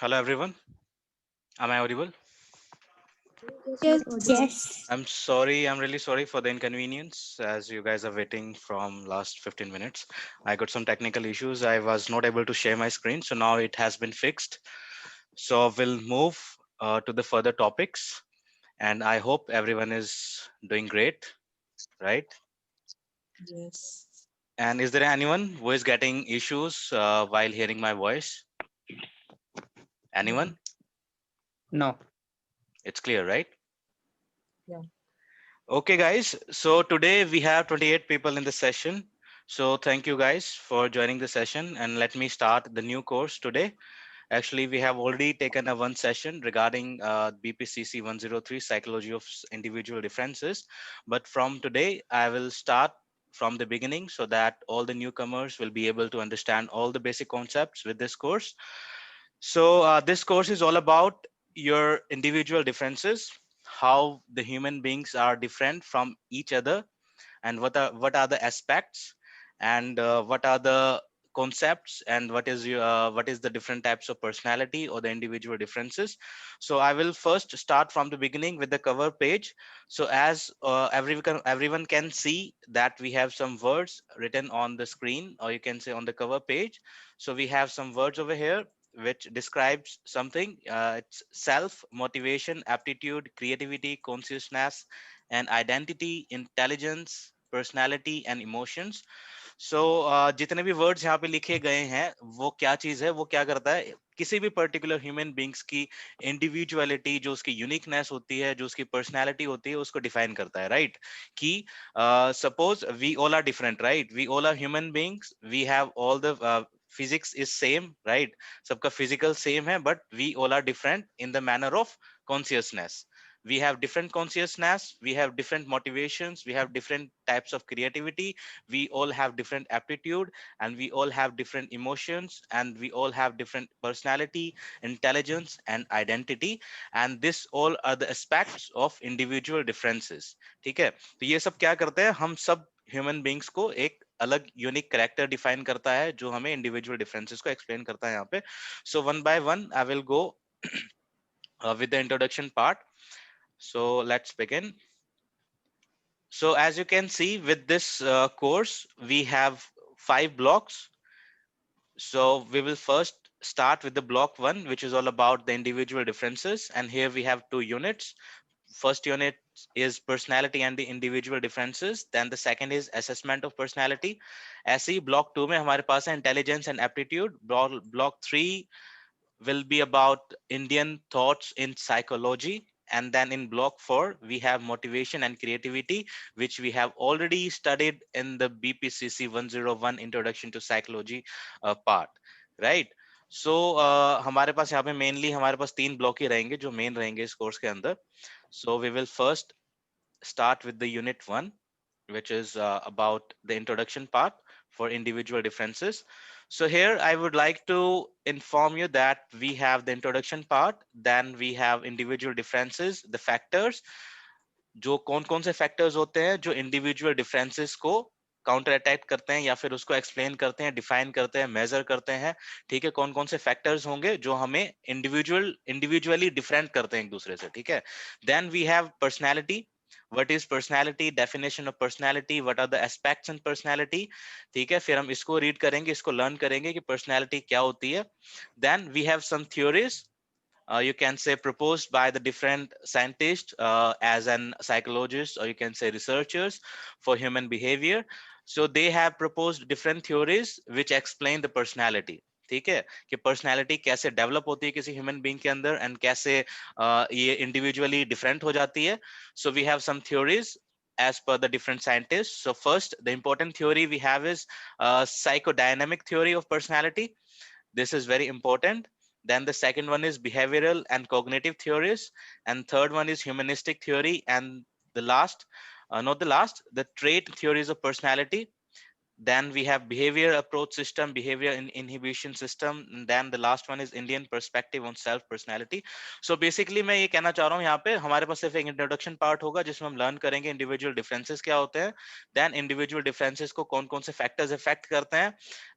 Hello everyone. Am I audible? Yes, Yes. I'm sorry. I'm really sorry for the inconvenience as you guys are waiting from last 15 minutes. I got some technical issues. I was not able to share my screen, so now it has been fixed. So we'll move to the further topics, and I hope everyone is doing great, right? yes. And is there anyone who is getting issues while hearing my voice? No. Anyone? No. It's clear, right? Yeah. Okay, guys. So today we have 28 people in the session. So thank you guys for joining the session and let me start the new course today. Actually, we have already taken a one session regarding BPCC 103 psychology of individual differences. But from today, I will start from the beginning so that all the newcomers will be able to understand all the basic concepts with this course. So this course is all about your individual differences, how the human beings are different from each other, and what are the aspects, and what are the concepts, and what is the different types of personality or the individual differences. So I will first start from the beginning with the cover page. So as everyone can see that we have some words written on the screen, or you can say on the cover page. So we have some words over here which describes something. It's self, motivation, aptitude, creativity, consciousness, and identity, intelligence, personality and emotions. So जितने भी words यहाँ पे लिखे गए हैं, वो क्या चीज है, वो क्या करता है, किसी भी पर्टिकुलर ह्यूमन बींग्स की इंडिविजुअलिटी, जो उसकी यूनिकनेस होती है, जो उसकी पर्सनालिटी होती है, उसको डिफाइन करता है, राइट? कि suppose we all are different, right? We all are human beings, we have all the physics is same, right? सबका फिजिकल सेम है, but we all are different in the manner of consciousness. We have different consciousness, we have different motivations, we have different types of creativity, we all have different aptitude, and we all have different emotions, and we all have different personality, intelligence, and identity. And this all are the aspects of individual differences. ठीक है? तो ये सब क्या करते हैं, हम सब ह्यूमन बींग्स को एक अलग यूनिक करेक्टर डिफाइन करता है, जो हमें इंडिविजुअल डिफरेंसेस को एक्सप्लेन करता है यहाँ पे. So one by one I will go with the introduction part. So let's begin. So as you can see with this course, we have 5 blocks. So we will first start with the block 1, which is all about the individual differences. And here we have 2 units. First unit is personality and the individual differences. Then the second is assessment of personality. ऐसे ही block 2 में हमारे पास है intelligence and aptitude. Block 3 will be about Indian thoughts in psychology. And then in block 4, we have motivation and creativity, which we have already studied in the BPCC 101 Introduction to Psychology part, right? So हमारे पास यहाँ पे mainly हमारे पास 3 block ही रहेंगे जो main रहेंगे इस course के अंदर. So we will first start with the unit 1, which is about the introduction part for individual differences. So here I would like to inform you that we have the introduction part, then we have individual differences, the factors, जो कौन कौन से factors होते हैं जो individual differences को counter attack करते हैं या फिर उसको एक्सप्लेन करते हैं, डिफाइन करते हैं, मेजर करते हैं. ठीक है? कौन कौन से फैक्टर्स होंगे जो हमें इंडिविजुअली डिफरेंट करते हैं एक दूसरे से. ठीक है? Then we have personality. What is personality? Definition of personality. What are the aspects in personality? ठीक है? फिर हम इसको रीड करेंगे, इसको लर्न करेंगे कि पर्सनैलिटी क्या होती है. Then we have some theories, you can say proposed by the different scientists, as an psychologist, or you can say researchers for human behavior. So they have proposed different theories which explain the personality. ठीक है? कि personality कैसे develop होती है किसी human being के अंदर, and कैसे ये इंडिविजुअली डिफरेंट हो जाती है. So we have some theories as per the different scientists. So first, the important theory we have is psychodynamic theory of personality. This is very important. Then the second one is behavioral and cognitive theories. And third one is humanistic theory. And the last, not the last, the trait theories of personality. Then we have behavior approach system, behavior inhibition system, and then the last one is Indian perspective on self personality. So basically मैं ये कहना चाह रहा हूँ यहाँ पे हमारे पास सिर्फ एक इंट्रोडक्शन पार्ट होगा जिसमें हम लर्न करेंगे इंडिविजुअल डिफरेंसेस क्या होते हैं, देन इंडिविजुअल डिफरेंसेस को कौन कौन से फैक्टर्स इफेक्ट करते हैं,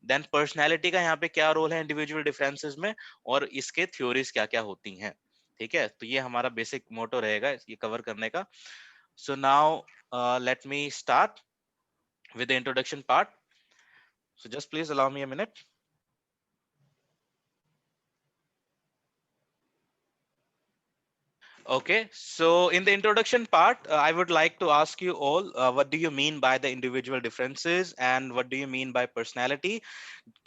देन पर्सनैलिटी का यहाँ पे क्या रोल है इंडिविजुअल डिफरेंसेस में, और इसके थ्योरीज क्या क्या होती हैं। ठीक है, तो ये हमारा बेसिक मोटो रहेगा ये कवर करने का। So now let me start with the introduction part. So just please allow me a minute. Okay, so in the introduction part, I would like to ask you all, what do you mean by the individual differences and what do you mean by personality?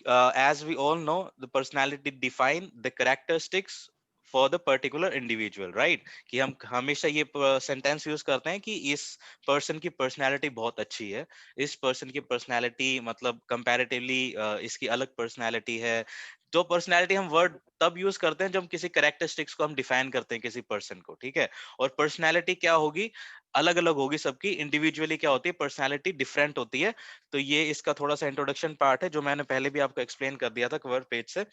As we all know, the personality define the characteristics for the particular individual, right? कि हम हमेशा ये sentence use करते हैं कि इस person की personality बहुत अच्छी है, इस पर्सन की पर्सनालिटी मतलब कंपैरेटिवली इसकी अलग पर्सनालिटी है। जो पर्सनालिटी हम वर्ड तब यूज करते हैं जब किसी कैरेक्टरिस्टिक्स को हम डिफाइन करते हैं किसी पर्सन को, ठीक है। और पर्सनालिटी क्या होगी, अलग अलग होगी सबकी, इंडिविजुअली क्या होती है पर्सनालिटी डिफरेंट होती है। तो ये इसका थोड़ा सा इंट्रोडक्शन पार्ट है जो मैंने पहले भी आपको एक्सप्लेन कर दिया था कवर पेज से।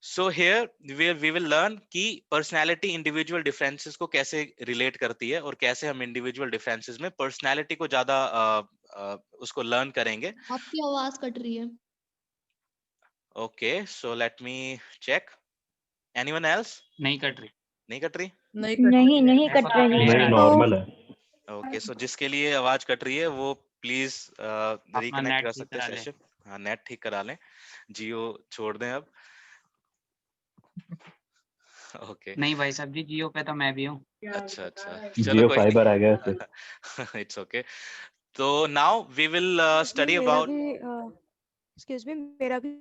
So here we will learn कि पर्सनालिटी इंडिविजुअल डिफरेंसेस को कैसे रिलेट करती है और कैसे हम इंडिविजुअल डिफरेंसेस में पर्सनालिटी को ज्यादा उसको लर्न करेंगे। आपकी आवाज कट रही है। Okay, so let me check. Anyone else? नहीं कट रही। नहीं कट रही? नहीं नहीं कट रही नहीं है। नॉर्मल है। ओके, सो जिसके लिए आवाज कट रही है वो प्लीज अपना रिकनेक्ट नेट कर ठीक सकते हैं करा लें। सेशन। हाँ, नेट ठीक करा लें, जियो छोड़ दें अब। ओके, नहीं भाई साहब जी, जियो पे तो मैं भी हूँ। अच्छा अच्छा, जियो चलो कोई फाइबर आ गया नहीं। It's okay. तो नाउ वी विल स्टडी मेरा अबाउट। भी एक्सक्यूज मी, मेरा भी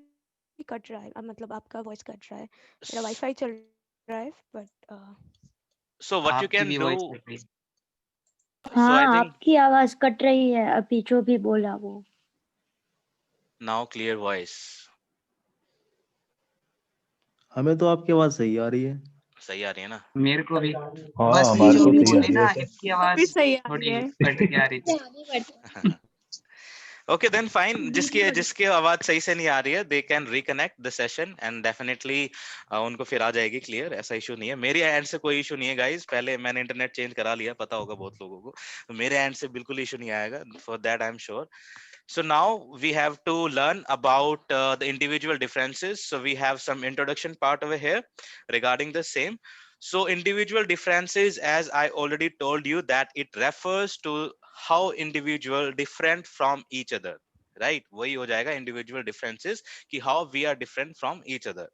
कट रहा है, मतलब आपका वॉइस कट रहा है। मेरा वाईफाई चल रहा है बट सो व्हाट यू आपकी कैन भी डू, वॉइस कट रही है। सो आई हाँ, थिंक आपकी आवाज कट रही है अभी जो भी बोला वो। नाउ क्लियर वॉइस, हमें तो आपकी आवाज सही आ रही है। सही आ रही है ना? मेरे को भी हाँ बस ये हमारे जो को भी सही आ बोली रही ना है। इसकी अभी आवाज सही आ रही थोड़ी है। कट के आ रही थी। ओके देन फाइन, जिसकी जिसकी आवाज सही से नहीं आ रही है they can reconnect the session and definitely उनको फिर आ जाएगी क्लियर, ऐसा इशू नहीं है। मेरे एंड से कोई इशू नहीं है गाइस, पहले मैंने इंटरनेट चेंज करा लिया, पता होगा बहुत लोगों को, तो मेरे एंड से बिल्कुल इशू नहीं आएगा, for that I am sure. So now we have to learn about the individual differences. So we have some introduction part over here regarding the same. So individual differences, as I already told you, that it refers to how individual different from each other, right? वही हो जाएगा individual differences कि how we are different from each other,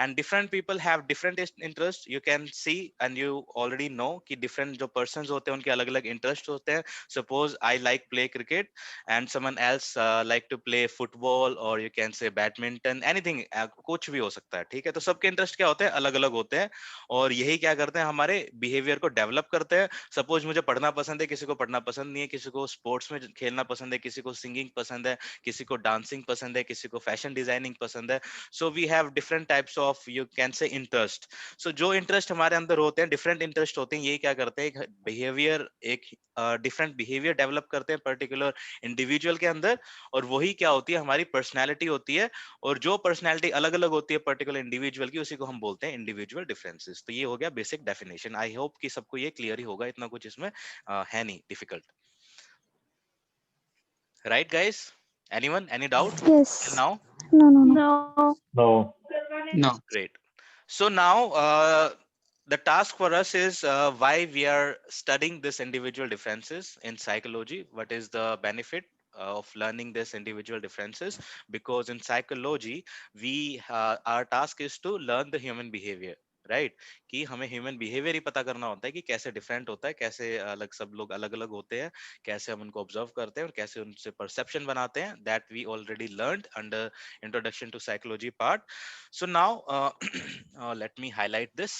and different people have different interests. You can see and you already know कि different जो persons होते हैं उनके अलग अलग interest होते हैं. Suppose I like play cricket and someone else like to play football or you can say badminton, anything, कुछ भी हो सकता है, ठीक है। तो सबके इंटरेस्ट क्या होते हैं, अलग अलग होते हैं, और यही क्या करते हैं हमारे बिहेवियर को डेवलप करते हैं। सपोज मुझे पढ़ना पसंद है, किसी को पढ़ना पसंद नहीं है, किसी को स्पोर्ट्स में खेलना पसंद है, किसी को सिंगिंग पसंद है, किसी को डांसिंग पसंद है, किसी को फैशन डिजाइनिंग पसंद है। So we have different types of you can say interest. So जो इंटरेस्ट हमारे अंदर होते हैं, डिफरेंट इंटरेस्ट होते हैं, यही क्या करते हैं बिहेवियर, एक डिफरेंट बिहेवियर डेवलप करते हैं पर्टिकुलर इंडिविजुअल के अंदर, और वही क्या होती है हमारी पर्सनैलिटी होती है। और जो पर्सनैलिटी अलग अलग होती है पर्टिकुलर इंडिविजुअल की, उसी को हम बोलते हैं इंडिविजुअल डिफरेंसेस। तो ये हो गया बेसिक डेफिनेशन। आई होप कि सबको ये क्लियर ही होगा, इतना कुछ इसमें है नहीं difficult, right guys? Anyone, any doubt Yes. till now? No. No no. Great. So now the task for us is why we are studying this individual differences in psychology. What is the benefit of learning this individual differences? Because in psychology, we our task is to learn the human behavior, right? कि हमें human behaviour ही पता करना होता है कि कैसे different होता है, कैसे अलग सब लोग अलग अलग होते हैं, कैसे हम उनको ऑब्जर्व करते हैं और कैसे उनसे परसेप्शन बनाते हैं। That we already learned under introduction to psychology part. So now let me highlight this.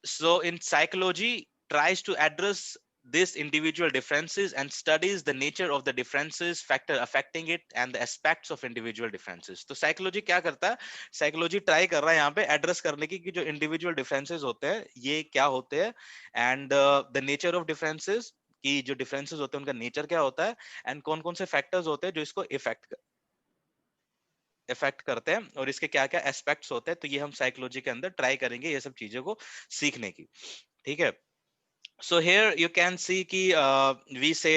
So in psychology tries to address these individual differences and studies the nature of the differences factor affecting it and the aspects of individual differences. तो psychology क्या करता है, psychology try कर रहा है यहाँ पे address करने की कि जो इंडिविजुअल डिफरेंसेस होते हैं ये क्या होते हैं, and the nature of differences, कि जो डिफरेंसेस होते हैं उनका नेचर क्या होता है एंड कौन कौन से फैक्टर्स होते हैं जो इसको इफेक्ट करते हैं और इसके क्या क्या एस्पेक्ट्स होते हैं। तो ये हम साइकोलॉजी के अंदर ट्राई करेंगे ये सब चीजों को सीखने की, ठीक है। So here you can see कि we say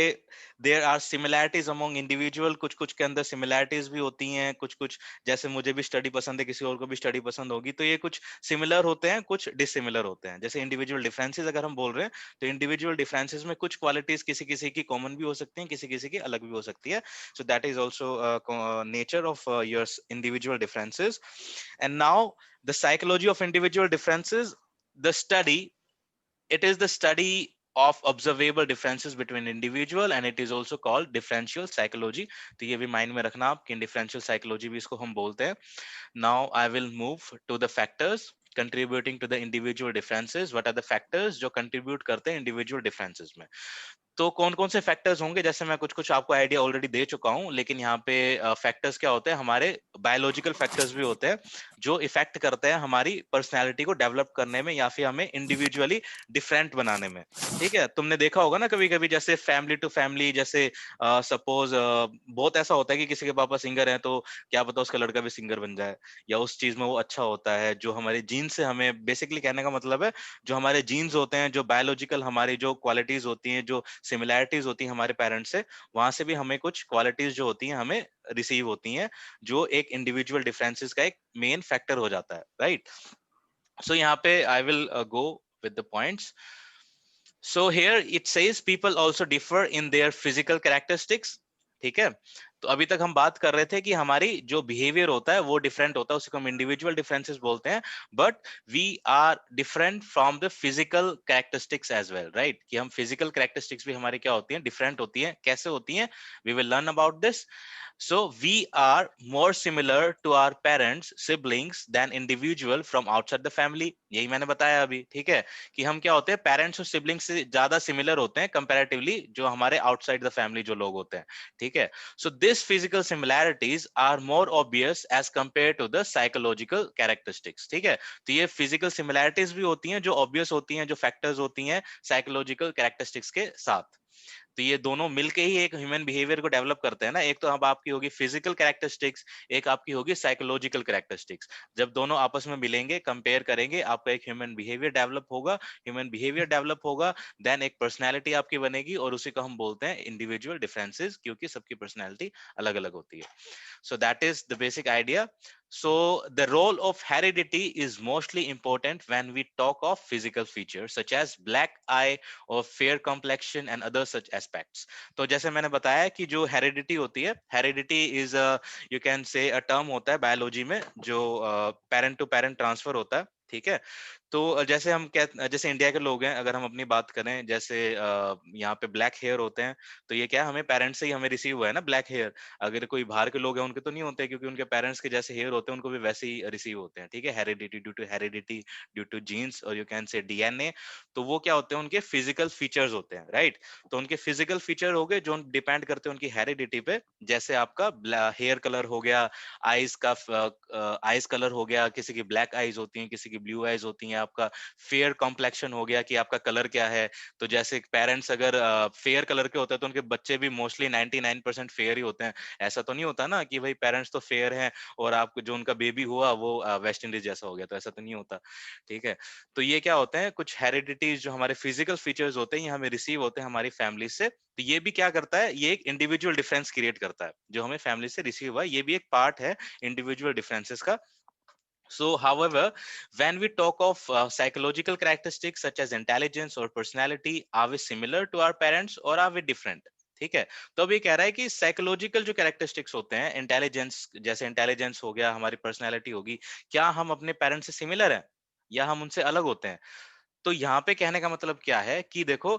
there are similarities among individual, कुछ कुछ के अंदर similarities भी होती हैं, कुछ कुछ जैसे मुझे भी स्टडी पसंद है, किसी और को भी स्टडी पसंद होगी, तो ये कुछ सिमिलर होते हैं, कुछ डिसिमिलर होते हैं। जैसे इंडिविजुअल डिफरेंसेस अगर हम बोल रहे हैं तो इंडिविजुअल डिफरेंसेस में कुछ क्वालिटीज किसी किसी की कॉमन भी हो सकती हैं, किसी किसी की अलग भी हो सकती है। So that is also nature of your individual differences. And now the psychology of individual differences, the study, it is the study of observable differences between individual and it is also called differential psychology। तो ये भी mind में रखना आप कि differential psychology भी इसको हम बोलते हैं। Now I will move to the factors contributing to the individual differences। What are the factors जो contribute करते हैं individual differences में? तो कौन कौन से फैक्टर्स होंगे, जैसे मैं कुछ कुछ आपको आइडिया ऑलरेडी दे चुका हूं, लेकिन यहाँ पे फैक्टर्स क्या होते हैं, हमारे बायोलॉजिकल फैक्टर्स भी होते हैं जो इफेक्ट करते हैं हमारी पर्सनालिटी को डेवलप करने में या फिर हमें इंडिविजुअली डिफरेंट बनाने में, ठीक है। तुमने देखा होगा ना कभी कभी जैसे फैमिली टू फैमिली, जैसे सपोज बहुत ऐसा होता है कि किसी के पापा सिंगर हैं तो क्या पता उसका लड़का भी सिंगर बन जाए या उस चीज में वो अच्छा होता है। जो हमारे जीन से, हमें बेसिकली कहने का मतलब है जो हमारे जीन्स होते हैं, जो बायोलॉजिकल हमारी जो क्वालिटीज होती हैं, जो सिमिलैरिटीज होती हैं हमारे पेरेंट्स से, वहां से भी हमें कुछ क्वालिटीज जो होती हैं हमें रिसीव होती हैं, जो एक इंडिविजुअल डिफरेंसेस का एक मेन फैक्टर हो जाता है, राइट। सो यहाँ पे I will go with the points. So here it says people also differ in their physical characteristics, ठीक है। तो अभी तक हम बात कर रहे थे कि हमारी जो बिहेवियर होता है वो डिफरेंट होता है, उसे हम इंडिविजुअल डिफरेंसेस बोलते हैं, but we are different from the physical characteristics as well, right. कि हम फिजिकल कैरेक्टरिस्टिक्स भी हमारी क्या होती हैं, डिफरेंट होती हैं। कैसे होती हैं, we will learn about this. So we are more similar to our parents, siblings than individual from outside the family। यही मैंने बताया अभी, ठीक है, कि हम क्या होते हैं, पेरेंट्स और सिबलिंग्स से ज्यादा सिमिलर होते हैं कंपैरेटिवली जो हमारे आउटसाइड द फैमिली जो लोग होते हैं, ठीक है। So this physical similarities are more obvious as compare to the psychological characteristics, ठीक है। तो ये फिजिकल सिमिलैरिटीज भी होती हैं जो ऑब्वियस होती हैं, जो फैक्टर्स होती हैं साइकोलॉजिकल कैरेक्टरिस्टिक्स के साथ। तो ये दोनों मिलके ही एक ह्यूमन बिहेवियर को डेवलप करते हैं ना। एक तो अब आपकी होगी फिजिकल कैरेक्टरिस्टिक्स, एक आपकी होगी साइकोलॉजिकल कैरेक्टरिस्टिक्स। जब दोनों आपस में मिलेंगे, कंपेयर करेंगे, आपका एक ह्यूमन बिहेवियर डेवलप होगा। ह्यूमन बिहेवियर डेवलप होगा, देन एक पर्सनैलिटी आपकी बनेगी और उसी को हम बोलते हैं इंडिविजुअल डिफरेंसेस, क्योंकि सबकी पर्सनैलिटी अलग अलग होती है। So that is the basic idea. So the role of heredity is mostly important when we talk of physical features such as black eye or fair complexion and other such aspects। तो जैसे मैंने बताया कि जो heredity होती है, heredity is you can से a term होता है बायोलॉजी में जो पेरेंट टू पेरेंट ट्रांसफर होता है, ठीक है। तो जैसे हम जैसे इंडिया के लोग हैं, अगर हम अपनी बात करें, जैसे यहाँ पे ब्लैक हेयर होते हैं, तो ये क्या हमें पेरेंट्स से ही हमें रिसीव हुआ है ना ब्लैक हेयर। अगर कोई बाहर के लोग हैं उनके तो नहीं होते, क्योंकि उनके पेरेंट्स के जैसे हेयर होते हैं उनको भी वैसे ही रिसीव होते हैं, ठीक है। हेरिडिटी, ड्यू टू जीन्स और यू कैन से डीएनए। तो वो क्या होते हैं, उनके फिजिकल फीचर्स होते हैं, राइट। तो उनके फिजिकल फीचर हो गए जो डिपेंड करते हैं उनकी हेरिडिटी पे। जैसे आपका हेयर कलर हो गया, आईज का आईज कलर हो गया, किसी की ब्लैक आईज होती हैं, किसी की ब्लू आईज होती हैं। आपका फेयर कॉम्प्लेक्शन हो गया कि आपका कलर क्या है। तो जैसे पेरेंट्स अगर फेयर कलर के होते हैं तो उनके बच्चे भी मोस्टली 99% फेयर ही होते हैं। ऐसा तो नहीं होता ना कि भाई पेरेंट्स तो फेयर हैं और आपको जो उनका बेबी हुआ वो वेस्ट इंडीज जैसा हो गया, तो ऐसा तो नहीं होता, ठीक है। तो ये क्या होते हैं, कुछ हेरिडिटीज जो हमारे फिजिकल फीचर्स होते हैं, ये हमें रिसीव होते हैं हमारी फैमिली से। तो ये भी क्या करता है, ये एक इंडिविजुअल डिफरेंस क्रिएट करता है जो हमें फैमिली से रिसीव हुआ, ये भी एक पार्ट है इंडिविजुअल डिफरेंसेस का। So, however, when we talk of psychological characteristics such as intelligence or personality, are we similar to our parents or are we different? ठीक है। तो अभी कह रहा है कि साइकोलॉजिकल जो कैरेक्टरिस्टिक्स होते हैं, इंटेलिजेंस, जैसे इंटेलिजेंस हो गया, हमारी पर्सनैलिटी होगी, क्या हम अपने पेरेंट्स से सिमिलर हैं या हम उनसे अलग होते हैं। तो यहाँ पे कहने का मतलब क्या है कि देखो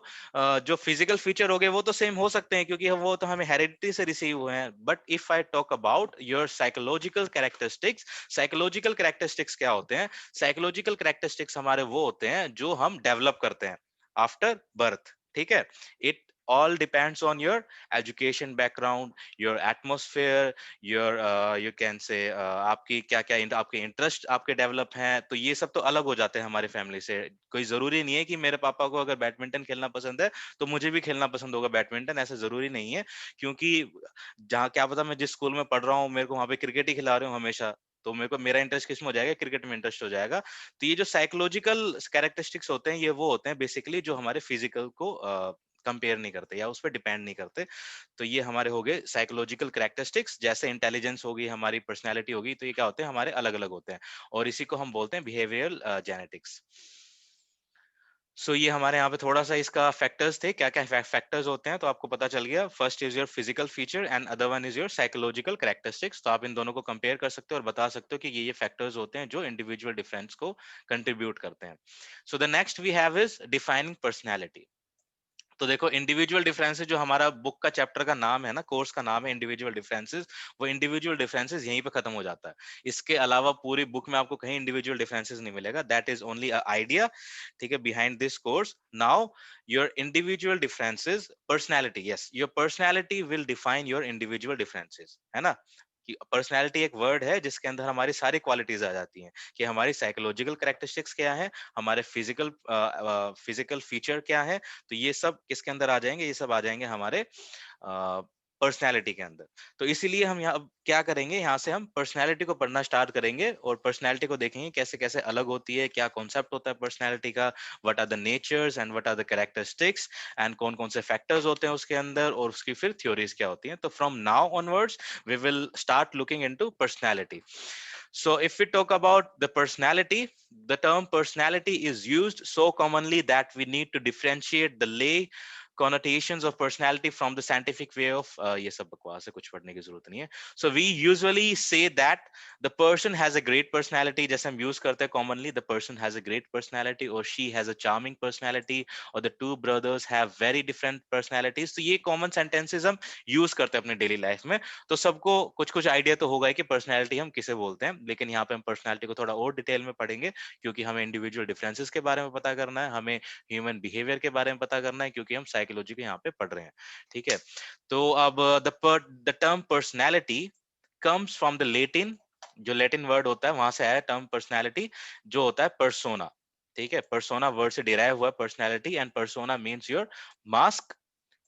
जो फिजिकल फीचर हो गए वो तो सेम हो सकते हैं क्योंकि वो तो हमें हेरिडिटी से रिसीव हुए हैं, but if I talk about your psychological characteristics, psychological characteristics क्या होते हैं, साइकोलॉजिकल कैरेक्टरिस्टिक्स हमारे वो होते हैं जो हम डेवलप करते हैं आफ्टर बर्थ, ठीक है। It all depends on your education background, your atmosphere, your you can say आपकी क्या क्या आपके इंटरेस्ट आपके डेवलप हैं, तो ये सब तो अलग हो जाते हैं हमारे फैमिली से। कोई जरूरी नहीं है कि मेरे पापा को अगर बैडमिंटन खेलना पसंद है तो मुझे भी खेलना पसंद होगा बैडमिंटन, ऐसा जरूरी नहीं है। क्योंकि जहाँ क्या पता मैं जिस स्कूल में पढ़ रहा हूँ मेरे को वहां पे क्रिकेट ही खिला रहे हो हमेशा, तो मेरे को मेरा इंटरेस्ट किस में हो जाएगा, क्रिकेट में इंटरेस्ट हो जाएगा। तो ये जो साइकोलॉजिकल कैरेक्टरिस्टिक्स होते हैं ये वो होते हैं बेसिकली जो हमारे फिजिकल को कंपेयर नहीं करते या उस पर डिपेंड नहीं करते। तो ये हमारे हो गए साइकोलॉजिकल कैरेक्टरिस्टिक्स, जैसे इंटेलिजेंस होगी, हमारी पर्सनैलिटी होगी, तो ये क्या होते हैं हमारे अलग अलग होते हैं, और इसी को हम बोलते हैं बिहेवियरल जेनेटिक्स। सो ये हमारे यहाँ पे थोड़ा सा इसका फैक्टर्स थे, क्या क्या फैक्टर्स होते हैं तो आपको पता चल गया। First is your physical feature and other one is your psychological characteristics. तो आप इन दोनों को कंपेयर कर सकते हो और बता सकते हो कि ये फैक्टर्स होते हैं जो इंडिविजुअल डिफरेंस को कंट्रीब्यूट करते हैं। So the next we have is defining personality. तो देखो इंडिविजुअल डिफरेंसेस, जो हमारा बुक का चैप्टर का नाम है ना, कोर्स का नाम है इंडिविजुअल डिफरेंसेस, वो इंडिविजुअल डिफरेंसेस यहीं पे खत्म हो जाता है। इसके अलावा पूरी बुक में आपको कहीं इंडिविजुअल डिफरेंसेस नहीं मिलेगा। That is only a idea, ठीक है, behind this course. Now your individual differences, personality, yes, your personality will define your individual differences, है ना। कि पर्सनैलिटी एक वर्ड है जिसके अंदर हमारी सारी क्वालिटीज आ जाती हैं, कि हमारी साइकोलॉजिकल कैरेक्टरिस्टिक्स क्या है, हमारे फिजिकल फीचर क्या है, तो ये सब किसके अंदर आ जाएंगे, ये सब आ जाएंगे हमारे पर्सनैलिटी के अंदर। तो इसीलिए हम यहाँ अब क्या करेंगे, यहाँ से हम पर्सनैलिटी को पढ़ना स्टार्ट करेंगे और पर्सनैलिटी को देखेंगे कैसे कैसे अलग होती है, क्या कॉन्सेप्ट होता है पर्सनैलिटी का, what are the natures and what are the characteristics, and कौन कौन से फैक्टर्स होते हैं उसके अंदर, और उसकी फिर थ्योरीज क्या होती हैं। तो from now onwards we will start looking into personality. So if we talk about the personality, the term personality is used so commonly that we need to differentiate the lay connotations of personality from the scientific way of ये सब बकवास है, कुछ पढ़ने की जरूरत नहीं है. So we usually say that the person has a great personality, जैसे हम use करते हैं commonly, the person has a great personality, or she has a charming personality, or the two brothers have very different personalities. तो ये common sentences हम use करते हैं अपने daily life में. तो सबको कुछ कुछ आइडिया तो होगा कि पर्सनैलिटी हम किसे बोलते हैं, लेकिन यहाँ पे हम पर्सनैलिटी को थोड़ा और डिटेल में पढ़ेंगे, क्योंकि हमें इंडिविजुअल डिफरेंसेस के बारे में पता करना है, हमें ह्यूमन बिहेवियर के बारे में पता करना है, क्योंकि हम साइकोलॉजी के यहाँ पे पढ़ रहे हैं, ठीक है। तो अब the term personality comes from the Latin, जो लेटिन वर्ड होता है वहां से आया टर्म पर्सनैलिटी, जो होता है पर्सोना, ठीक है। पर्सोना वर्ड से डिराइव हुआ personality, and persona means your mask,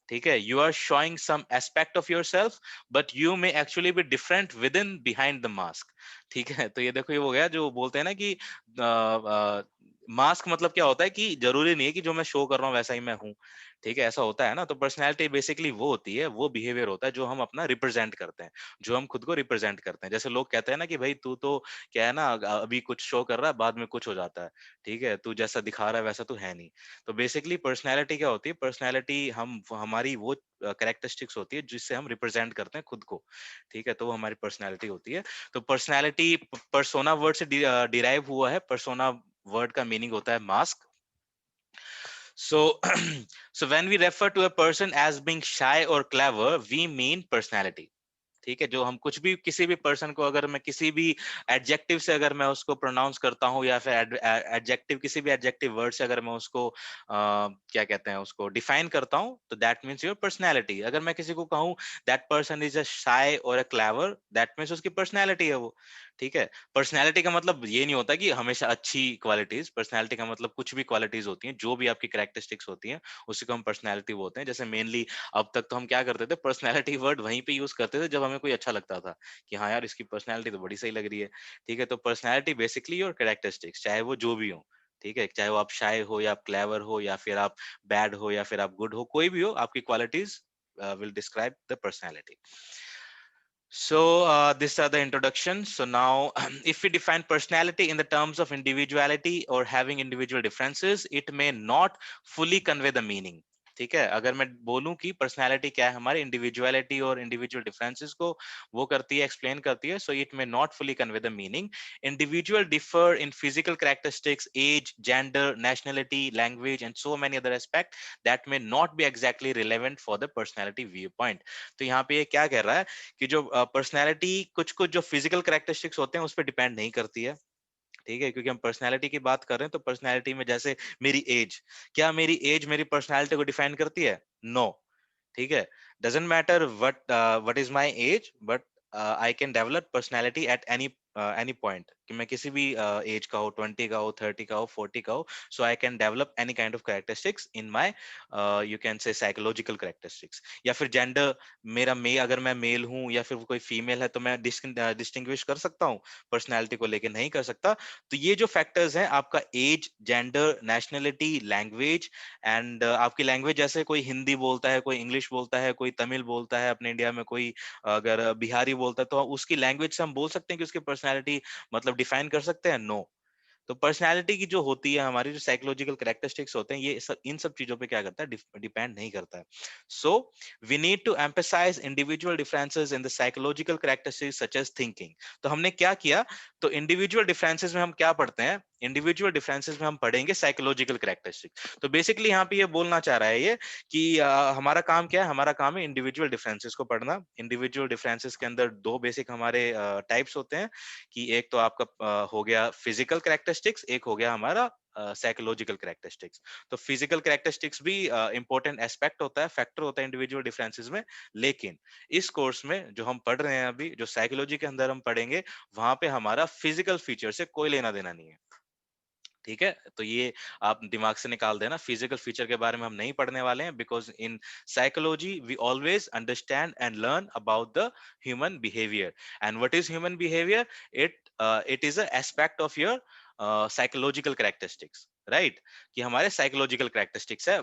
ठीक है। You are showing some aspect of your self, but you may actually be different within behind the mask, ठीक है। तो ये देखो, ये हो गया जो बोलते हैं ना कि मास्क मतलब क्या होता है, कि जरूरी नहीं है कि जो मैं शो कर रहा हूँ वैसा ही मैं हूँ, ठीक है, ऐसा होता है ना। तो पर्सनैलिटी बेसिकली वो होती है, वो बिहेवियर होता है जो हम अपना रिप्रेजेंट करते हैं, जो हम खुद को रिप्रेजेंट करते हैं। जैसे लोग कहते हैं ना कि भाई तू तो क्या है ना, अभी कुछ शो कर रहा है, बाद में कुछ हो जाता है, ठीक है, तू जैसा दिखा रहा है वैसा तू है नहीं। तो बेसिकली पर्सनैलिटी क्या होती है, पर्सनैलिटी हम हमारी वो कैरेक्टरिस्टिक्स होती है जिससे हम रिप्रेजेंट करते हैं खुद को, ठीक है, तो वो हमारी पर्सनैलिटी होती है। तो पर्सनैलिटी पर्सोना वर्ड से डिराइव हुआ है। पर्सोना वर्ड का मीनिंग होता है mask. So, so when we refer to a person as being shy or clever, we mean personality. ठीक है, जो हम कुछ भी किसी भी पर्सन को अगर मैं किसी भी एडजेक्टिव से अगर मैं उसको प्रोनाउंस करता हूँ, या फिर एडजेक्टिव किसी भी एडजेक्टिव वर्ड से अगर मैं उसको क्या कहते हैं उसको डिफाइन करता हूँ, तो दैट मीन्स योर पर्सनैलिटी. अगर मैं किसी को कहूँ दैट पर्सन इज अ शाय और अ क्लेवर, दैट मीन्स उसकी पर्सनैलिटी है वो, ठीक है। पर्सनैलिटी का मतलब ये नहीं होता कि हमेशा अच्छी क्वालिटीज, पर्सनैलिटी का मतलब कुछ भी क्वालिटीज होती हैं, जो भी आपकी कैरेक्टरिस्टिक्स होती हैं उसी को हम पर्सनैलिटी बोलते हैं. जैसे मेनली अब तक तो हम क्या करते थे, पर्सनैलिटी वर्ड वहीं पे यूज करते थे जब हमें कोई अच्छा लगता था, कि हाँ यार इसकी पर्सनैलिटी तो बड़ी सही लग रही है, ठीक है। तो पर्सनैलिटी बेसिकली योर कैरेक्टरिस्टिक्स, चाहे वो जो भी हो, ठीक है, चाहे वो आप शाय हो या आप क्लेवर हो या फिर आप बैड हो या फिर आप गुड हो, कोई भी हो, आपकी qualities will describe the personality. So these are the introductions. So now if we define personality in the terms of individuality or having individual differences, it may not fully convey the meaning. ठीक है, अगर मैं बोलूं कि personality क्या है, हमारी individuality और इंडिविजुअल डिफरेंसेस को वो करती है, एक्सप्लेन करती है. So it may not fully convey the meaning. Individual differ in physical characteristics, age, gender, nationality, language and so many other aspect that may not be exactly relevant for the personality view point. तो यहाँ पे ये क्या कह रहा है कि जो पर्सनैलिटी कुछ कुछ जो फिजिकल कैरेक्टरिस्टिक्स होते हैं उस पर डिपेंड नहीं करती है, ठीक है, क्योंकि हम पर्सनैलिटी की बात कर रहे हैं. तो पर्सनैलिटी में जैसे मेरी एज, क्या मेरी एज मेरी पर्सनैलिटी को डिफाइन करती है? नो. ठीक है, doesn't matter what is my age, but I can develop personality at any point, कि मैं किसी भी एज का हो, 20 का हो, 30 का हो, 40 का हो, so I can develop any kind of characteristics in my, you can say psychological characteristics. या फिर जेंडर, मेरा अगर मैं मेल हूं या फिर कोई फीमेल है, तो मैं डिस्टिंग्विश कर सकता हूँ पर्सनैलिटी को लेके, नहीं कर सकता। तो ये जो फैक्टर्स हैं, आपका age, gender, nationality, language, and आपकी लैंग्वेज, जैसे कोई हिंदी बोलता है, कोई इंग्लिश बोलता है, कोई तमिल बोलता है अपने इंडिया में, कोई अगर बिहारी बोलता है, तो उसकी लैंग्वेज से हम बोल सकते हैं कि उसकी पर्सनैलिटी मतलब डिफाइन कर सकते हैं? नो। तो पर्सनैलिटी की जो होती है, हमारी जो साइकोलॉजिकल कैरेक्टरिस्टिक्स होते हैं, ये सब इन सब चीजों पे क्या करता है, डिपेंड नहीं करता है। So we need to emphasize individual differences in the psychological characteristics such as thinking. तो हमने क्या किया, तो इंडिविजुअल डिफरेंसेस में हम क्या पढ़ते हैं, इंडिविजुअल डिफरेंसेस में हम पढ़ेंगे साइकोलॉजिकल कैरेक्टरिस्टिक। तो बेसिकली यहाँ पे ये बोलना चाह रहा है ये कि हमारा काम क्या है, हमारा काम है इंडिविजुअल डिफरेंसेस को पढ़ना। इंडिविजुअल डिफरेंसेस के अंदर दो बेसिक हमारे टाइप्स होते हैं, कि एक तो आपका हो गया फिजिकल कैरेक्टरिस्टिक्स, एक हो गया हमारा साइकोलॉजिकल कैरेक्टरिस्टिक्स। तो फिजिकल कैरेक्टरिस्टिक्स भी इंपॉर्टेंट एस्पेक्ट होता है, फैक्टर होता है इंडिविजुअल डिफरेंसेस में। लेकिन इस कोर्स में जो हम पढ़ रहे हैं अभी, जो साइकोलॉजी के अंदर हम पढ़ेंगे, वहां पे हमारा फिजिकल फीचर से कोई लेना देना नहीं है। ठीक है, तो ये आप दिमाग से निकाल देना, फिजिकल फीचर के बारे में हम नहीं पढ़ने वाले हैं, because in psychology we always understand and learn about the human behaviour. And what is human behaviour? It is a aspect of your psychological characteristics, right? कि हमारे साइकोलॉजिकल कैरेक्टरिस्टिक्स है,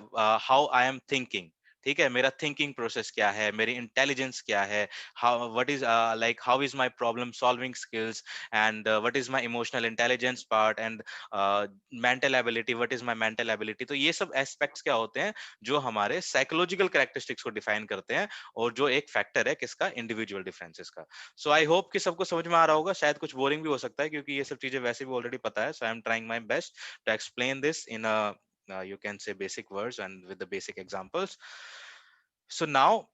हाउ आई एम थिंकिंग, ठीक है, मेरा thinking process क्या है, मेरी intelligence क्या है, how what is like how is my problem solving skills, and what is my emotional intelligence part, and mental ability, what is my mental ability. तो ये सब एस्पेक्ट्स क्या होते हैं, जो हमारे साइकोलॉजिकल कैरेक्टरिस्टिक्स को डिफाइन करते हैं, और जो एक फैक्टर है किसका, इंडिविजुअल डिफरेंसेस का। सो आई होप कि सबको समझ में आ रहा होगा। शायद कुछ बोरिंग भी हो सकता है, क्योंकि ये सब चीजें वैसे भी ऑलरेडी पता है। So I am trying my best to explain this in you can say basic words and with the basic examples. So now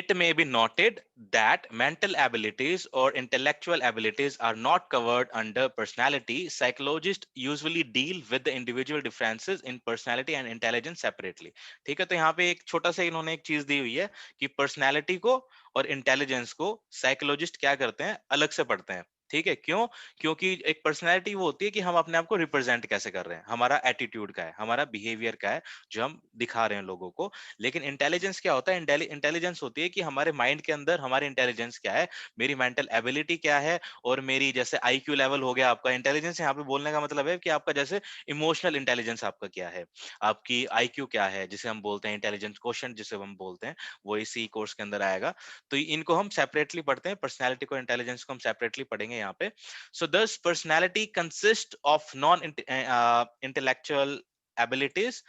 it may be noted that mental abilities or intellectual abilities are not covered under personality. Psychologists usually deal with the individual differences in personality and intelligence separately. ठीक है, तो यहाँ पे एक छोटा सा इन्होंने एक चीज दी हुई है कि पर्सनालिटी को और इंटेलिजेंस को साइकोलॉजिस्ट क्या करते हैं, अलग से पढ़ते हैं। ठीक है, क्यों? क्योंकि एक पर्सनालिटी वो होती है कि हम अपने आप को रिप्रेजेंट कैसे कर रहे हैं, हमारा एटीट्यूड का है, हमारा बिहेवियर का है, जो हम दिखा रहे हैं लोगों को। लेकिन इंटेलिजेंस क्या होता है? इंटेलिजेंस होती है कि हमारे माइंड के अंदर हमारी इंटेलिजेंस क्या है, मेरी मेंटल एबिलिटी क्या है, और मेरी जैसे आईक्यू लेवल हो गया आपका। इंटेलिजेंस यहाँ पे बोलने का मतलब है कि आपका जैसे इमोशनल इंटेलिजेंस आपका क्या है, आपकी आईक्यू क्या है, जिसे हम बोलते हैं इंटेलिजेंस क्वोशंट, जिसे हम बोलते हैं, वो इसी कोर्स के अंदर आएगा। तो इनको हम सेपरेटली पढ़ते हैं, पर्सनैलिटी को, इंटेलिजेंस को हम सेपरेटली पढ़ेंगे यहाँ पे। So this personality consist of non intellectual abilities.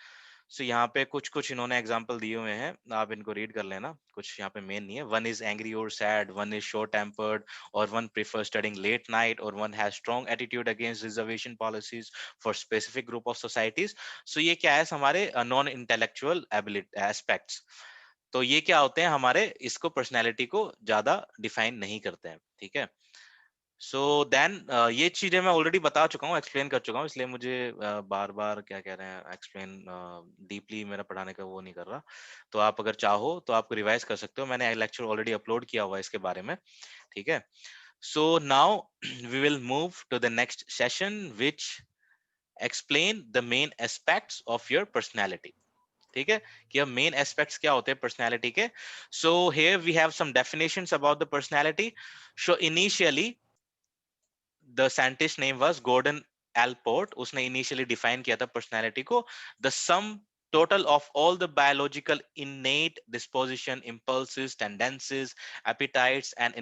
So यहाँ पे कुछ कुछ इन्होंने एग्जांपल दिए हुए हैं, आप इनको रीड कर लेना, कुछ यहाँ पे मेन नहीं है। वन इज एंग्री और sad, one is short tempered, और one prefer studying late night, और one has strong attitude against reservation policies for specific group of societies. So ये क्या है, हमारे नॉन इंटेलेक्चुअल एबिलिटी एस्पेक्ट्स। तो ये क्या होते हैं हमारे, इसको पर्सनैलिटी को ज्यादा डिफाइन नहीं करते हैं। ठीक है, सो देन ये चीजें मैं ऑलरेडी बता चुका हूँ, एक्सप्लेन कर चुका हूँ, इसलिए मुझे बार बार क्या कह रहे हैं, एक्सप्लेन डीपली मेरा पढ़ाने का वो नहीं कर रहा। तो आप अगर चाहो तो आप रिवाइज कर सकते हो, मैंने लेक्चर ऑलरेडी अपलोड किया हुआ है इसके बारे में। ठीक है, so now we will move to the next session which explain the main aspects of your personality. ठीक है, कि अब मेन एस्पेक्ट्स क्या होते हैं पर्सनैलिटी के। So here we have some definitions about the personality. So initially the scientist name was Gordon Allport. उसने initially define किया था personality को, the sum total of all the biological innate disposition, impulses, tendencies, appetites and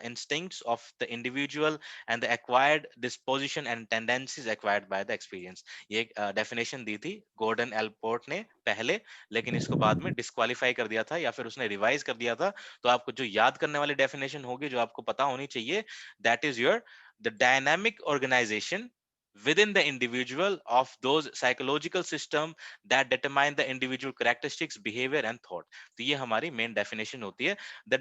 instincts of the individual, and the acquired disposition and tendencies acquired by the experience. ये definition दी थी Gordon Allport ने पहले, लेकिन इसको बाद में disqualify कर दिया था, या फिर उसने रिवाइज कर दिया था। तो आपको जो याद करने वाली डेफिनेशन होगी, जो आपको पता होनी चाहिए, that is your the dynamic organization within the individual of those psychological system that determine the individual characteristics, behavior and thought. तो ये हमारी main definition होती है। The